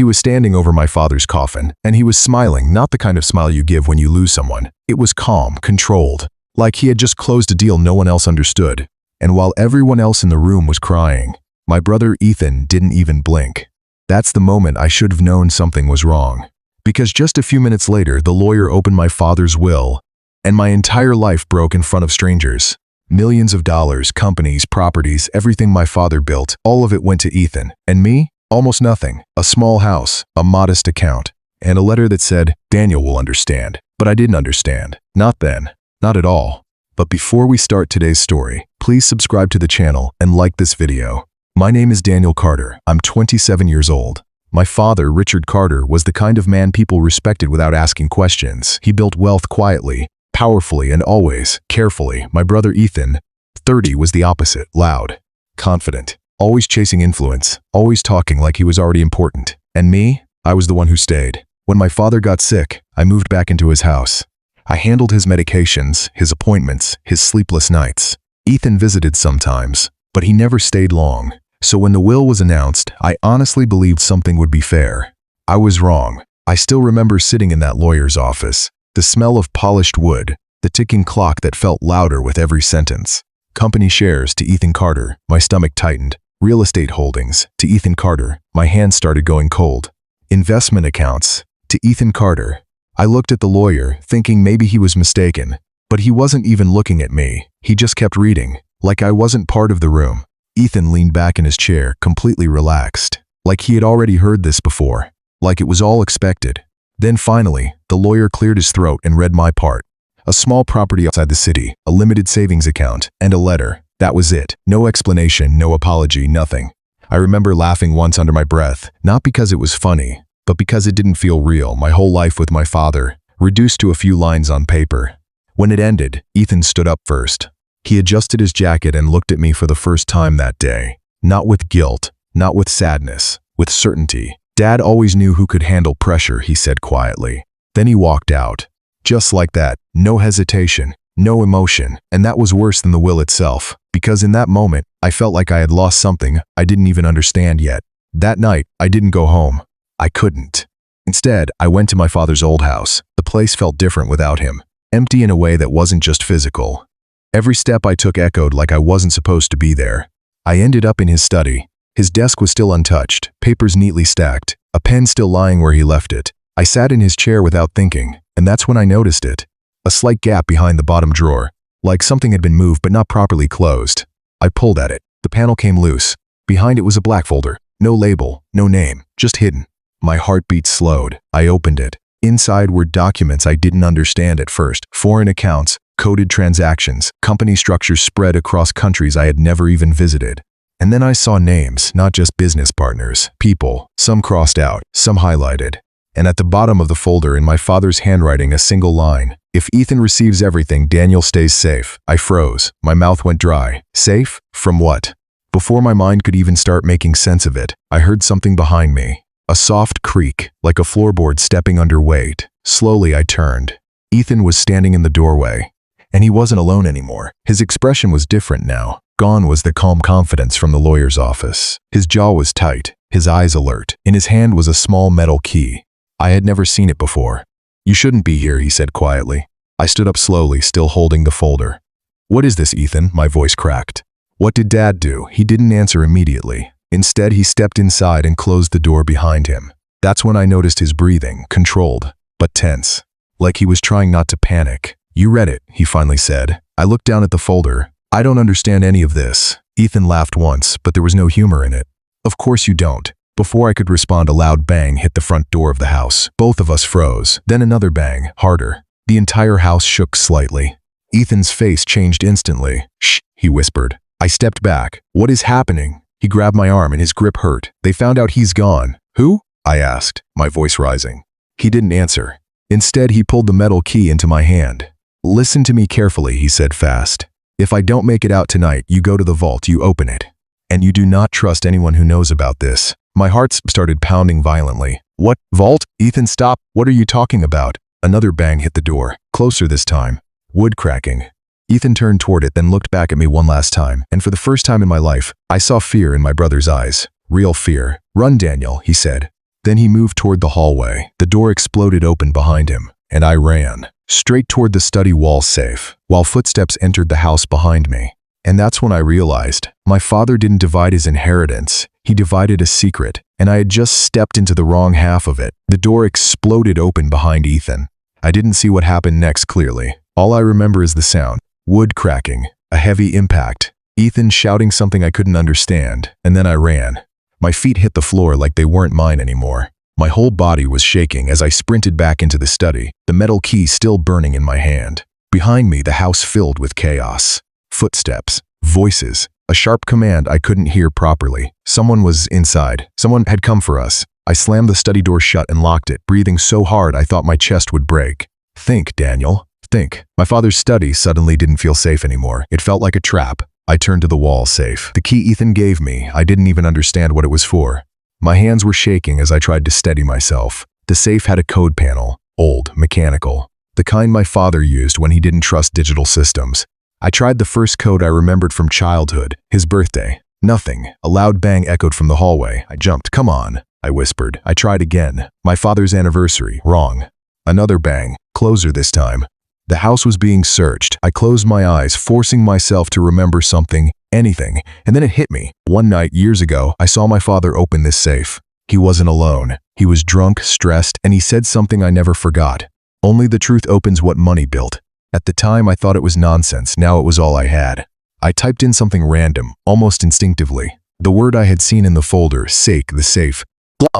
He was standing over my father's coffin, and he was smiling, not the kind of smile you give when you lose someone. It was calm, controlled, like he had just closed a deal no one else understood. And while everyone else in the room was crying, my brother Ethan didn't even blink. That's the moment I should have known something was wrong. Because just a few minutes later, the lawyer opened my father's will, and my entire life broke in front of strangers. Millions of dollars, companies, properties, everything my father built, all of it went to Ethan. And me? Almost nothing. A small house, a modest account, and a letter that said, "Daniel will understand." But I didn't understand. Not then. Not at all. But before we start today's story, please subscribe to the channel and like this video. My name is Daniel Carter. I'm 27 years old. My father, Richard Carter, was the kind of man people respected without asking questions. He built wealth quietly, powerfully, and always carefully. My brother Ethan, 30, was the opposite. Loud, confident, always chasing influence, always talking like he was already important. And me? I was the one who stayed. When my father got sick, I moved back into his house. I handled his medications, his appointments, his sleepless nights. Ethan visited sometimes, but he never stayed long. So when the will was announced, I honestly believed something would be fair. I was wrong. I still remember sitting in that lawyer's office, the smell of polished wood, the ticking clock that felt louder with every sentence. Company shares to Ethan Carter, my stomach tightened. Real estate holdings to Ethan Carter, my hands started going cold. Investment accounts to Ethan Carter. I looked at the lawyer, thinking maybe he was mistaken, but he wasn't even looking at me. He just kept reading, like I wasn't part of the room. Ethan leaned back in his chair, completely relaxed, like he had already heard this before, like it was all expected. Then finally, the lawyer cleared his throat and read my part. A small property outside the city, a limited savings account, and a letter. That was it. No explanation, no apology, nothing. I remember laughing once under my breath, not because it was funny, but because it didn't feel real. My whole life with my father, reduced to a few lines on paper. When it ended, Ethan stood up first. He adjusted his jacket and looked at me for the first time that day. Not with guilt, not with sadness, with certainty. "Dad always knew who could handle pressure," he said quietly. Then he walked out. Just like that, no hesitation, no emotion, and that was worse than the will itself, because in that moment, I felt like I had lost something I didn't even understand yet. That night, I didn't go home. I couldn't. Instead, I went to my father's old house. The place felt different without him, empty in a way that wasn't just physical. Every step I took echoed like I wasn't supposed to be there. I ended up in his study. His desk was still untouched, papers neatly stacked, a pen still lying where he left it. I sat in his chair without thinking, and that's when I noticed it. A slight gap behind the bottom drawer, like something had been moved but not properly closed. I pulled at it. The panel came loose. Behind it was a black folder. No label, no name, just hidden. My heartbeat slowed. I opened it. Inside were documents I didn't understand at first. Foreign accounts, coded transactions, company structures spread across countries I had never even visited. And then I saw names, not just business partners, people, some crossed out, some highlighted. And at the bottom of the folder in my father's handwriting, a single line: "If Ethan receives everything, Daniel stays safe." I froze. My mouth went dry. Safe? From what? Before my mind could even start making sense of it, I heard something behind me. A soft creak, like a floorboard stepping under weight. Slowly I turned. Ethan was standing in the doorway. And he wasn't alone anymore. His expression was different now. Gone was the calm confidence from the lawyer's office. His jaw was tight, his eyes alert. In his hand was a small metal key. I had never seen it before. "You shouldn't be here," he said quietly. I stood up slowly, still holding the folder. "What is this, Ethan?" My voice cracked. "What did Dad do?" He didn't answer immediately. Instead, he stepped inside and closed the door behind him. That's when I noticed his breathing, controlled, but tense, like he was trying not to panic. "You read it," he finally said. I looked down at the folder. "I don't understand any of this." Ethan laughed once, but there was no humor in it. "Of course you don't." Before I could respond, a loud bang hit the front door of the house. Both of us froze. Then another bang, harder. The entire house shook slightly. Ethan's face changed instantly. "Shh," he whispered. I stepped back. "What is happening?" He grabbed my arm and his grip hurt. "They found out he's gone." "Who?" I asked, my voice rising. He didn't answer. Instead, he pulled the metal key into my hand. "Listen to me carefully," he said fast. "If I don't make it out tonight, you go to the vault, you open it. And you do not trust anyone who knows about this." My heart started pounding violently. "What? Vault?" "Ethan, stop. What are you talking about?" Another bang hit the door, closer this time. Wood cracking. Ethan turned toward it, then looked back at me one last time, and for the first time in my life, I saw fear in my brother's eyes. Real fear. "Run, Daniel," he said. Then he moved toward the hallway. The door exploded open behind him, and I ran straight toward the study wall safe, while footsteps entered the house behind me. And that's when I realized my father didn't divide his inheritance, he divided a secret, and I had just stepped into the wrong half of it. The door exploded open behind Ethan. I didn't see what happened next clearly. All I remember is the sound, wood cracking, a heavy impact, Ethan shouting something I couldn't understand, and then I ran. My feet hit the floor like they weren't mine anymore. My whole body was shaking as I sprinted back into the study, the metal key still burning in my hand. Behind me, the house filled with chaos. Footsteps, voices, a sharp command I couldn't hear properly. Someone was inside. Someone had come for us. I slammed the study door shut and locked it, breathing so hard I thought my chest would break. Think, Daniel. Think. My father's study suddenly didn't feel safe anymore. It felt like a trap. I turned to the wall safe. The key Ethan gave me, I didn't even understand what it was for. My hands were shaking as I tried to steady myself. The safe had a code panel, old, mechanical, the kind my father used when he didn't trust digital systems. I tried the first code I remembered from childhood, his birthday. Nothing. A loud bang echoed from the hallway. I jumped. Come on, I whispered. I tried again. My father's anniversary. Wrong. Another bang. Closer this time. The house was being searched. I closed my eyes, forcing myself to remember something, anything, and then it hit me. One night, years ago, I saw my father open this safe. He wasn't alone. He was drunk, stressed, and he said something I never forgot. Only the truth opens what money built. At the time, I thought it was nonsense. Now it was all I had. I typed in something random, almost instinctively. The word I had seen in the folder, sake, the safe.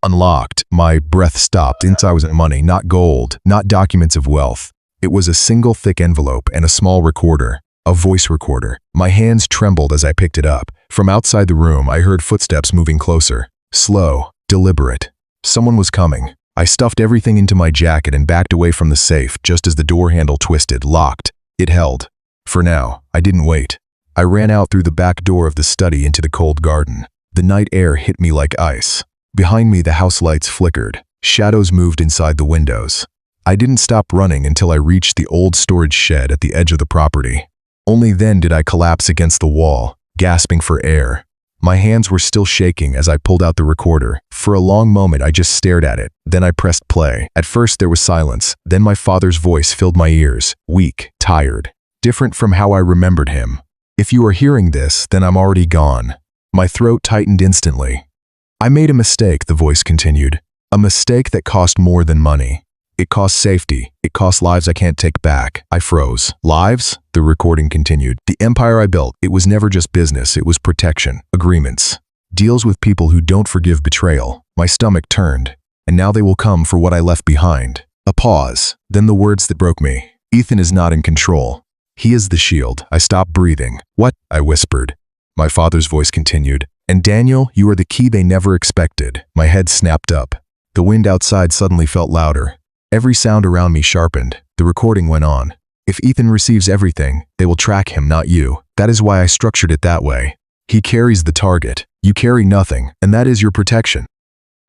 Unlocked. My breath stopped. Inside was money, not gold, not documents of wealth. It was a single thick envelope and a small recorder, a voice recorder. My hands trembled as I picked it up. From outside the room, I heard footsteps moving closer. Slow, deliberate. Someone was coming. I stuffed everything into my jacket and backed away from the safe just as the door handle twisted, locked. It held. For now, I didn't wait. I ran out through the back door of the study into the cold garden. The night air hit me like ice. Behind me, the house lights flickered. Shadows moved inside the windows. I didn't stop running until I reached the old storage shed at the edge of the property. Only then did I collapse against the wall, gasping for air. My hands were still shaking as I pulled out the recorder. For a long moment, I just stared at it. Then I pressed play. At first, there was silence. Then my father's voice filled my ears, weak, tired, different from how I remembered him. If you are hearing this, then I'm already gone. My throat tightened instantly. I made a mistake, the voice continued. A mistake that cost more than money. It cost safety. It cost lives I can't take back. I froze. Lives? The recording continued. The empire I built, it was never just business. It was protection, agreements, deals with people who don't forgive betrayal. My stomach turned, and now they will come for what I left behind. A pause, then the words that broke me. Ethan is not in control. He is the shield. I stopped breathing. What? I whispered. My father's voice continued. And Daniel, you are the key they never expected. My head snapped up. The wind outside suddenly felt louder. Every sound around me sharpened. The recording went on. If Ethan receives everything, they will track him, not you. That is why I structured it that way. He carries the target. You carry nothing, and that is your protection.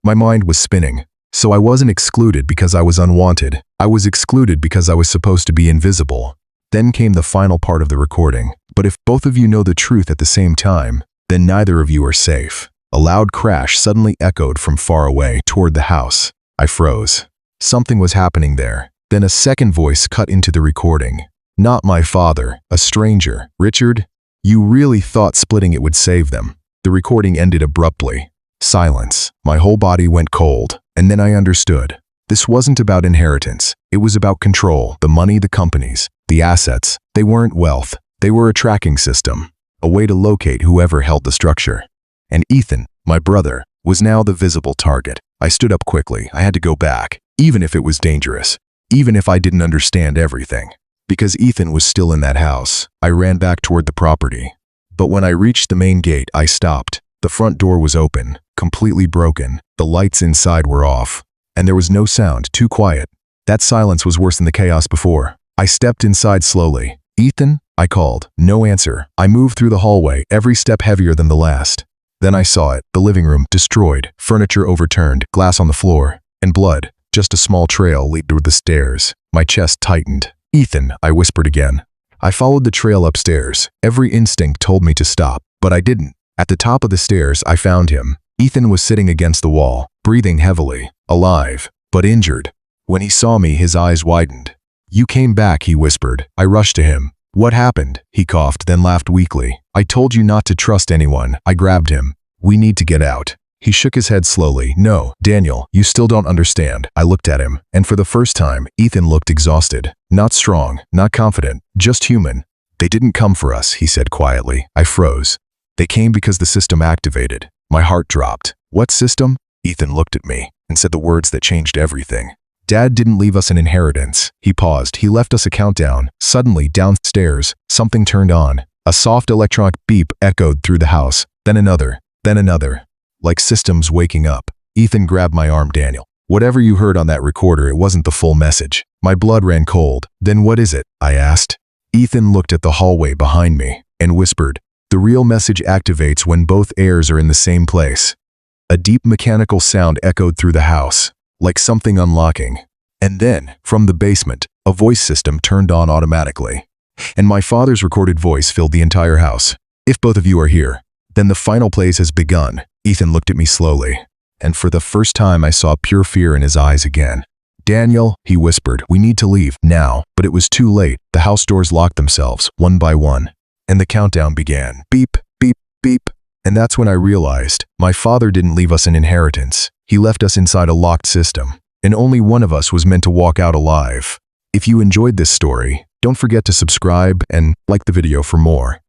My mind was spinning. So I wasn't excluded because I was unwanted. I was excluded because I was supposed to be invisible. Then came the final part of the recording. But if both of you know the truth at the same time, then neither of you are safe. A loud crash suddenly echoed from far away toward the house. I froze. Something was happening there. Then a second voice cut into the recording. Not my father, a stranger. Richard, you really thought splitting it would save them. The recording ended abruptly. Silence. My whole body went cold. And then I understood. This wasn't about inheritance. It was about control, the money, the companies, the assets. They weren't wealth. They were a tracking system, a way to locate whoever held the structure. And Ethan, my brother, was now the visible target. I stood up quickly. I had to go back. Even if it was dangerous, even if I didn't understand everything. Because Ethan was still in that house, I ran back toward the property. But when I reached the main gate, I stopped. The front door was open, completely broken. The lights inside were off. And there was no sound, too quiet. That silence was worse than the chaos before. I stepped inside slowly. Ethan? I called. No answer. I moved through the hallway, every step heavier than the last. Then I saw it. The living room, destroyed. Furniture overturned, glass on the floor. And blood. Just a small trail leaded toward the stairs. My chest tightened. Ethan, I whispered again. I followed the trail upstairs. Every instinct told me to stop, but I didn't. At the top of the stairs, I found him. Ethan was sitting against the wall, breathing heavily, alive, but injured. When he saw me, his eyes widened. "You came back," he whispered. I rushed to him. "What happened?" He coughed, then laughed weakly. "I told you not to trust anyone." I grabbed him. "We need to get out." He shook his head slowly. "No, Daniel, you still don't understand." I looked at him, and for the first time, Ethan looked exhausted. Not strong, not confident, just human. "They didn't come for us," he said quietly. I froze. "They came because the system activated." My heart dropped. "What system?" Ethan looked at me and said the words that changed everything. "Dad didn't leave us an inheritance." He paused. "He left us a countdown." Suddenly, downstairs, something turned on. A soft electronic beep echoed through the house. Then another. Then another. Like systems waking up. Ethan grabbed my arm. "Daniel, whatever you heard on that recorder, it wasn't the full message." My blood ran cold. "Then what is it?" I asked. Ethan looked at the hallway behind me and whispered, "The real message activates when both heirs are in the same place." A deep mechanical sound echoed through the house, like something unlocking. And then, from the basement, a voice system turned on automatically. And my father's recorded voice filled the entire house. "If both of you are here, then the final plays has begun." Ethan looked at me slowly, and for the first time I saw pure fear in his eyes again. "Daniel," he whispered, "we need to leave, now." But it was too late. The house doors locked themselves, one by one, and the countdown began. Beep, beep, beep. And that's when I realized my father didn't leave us an inheritance. He left us inside a locked system, and only one of us was meant to walk out alive. If you enjoyed this story, don't forget to subscribe and like the video for more.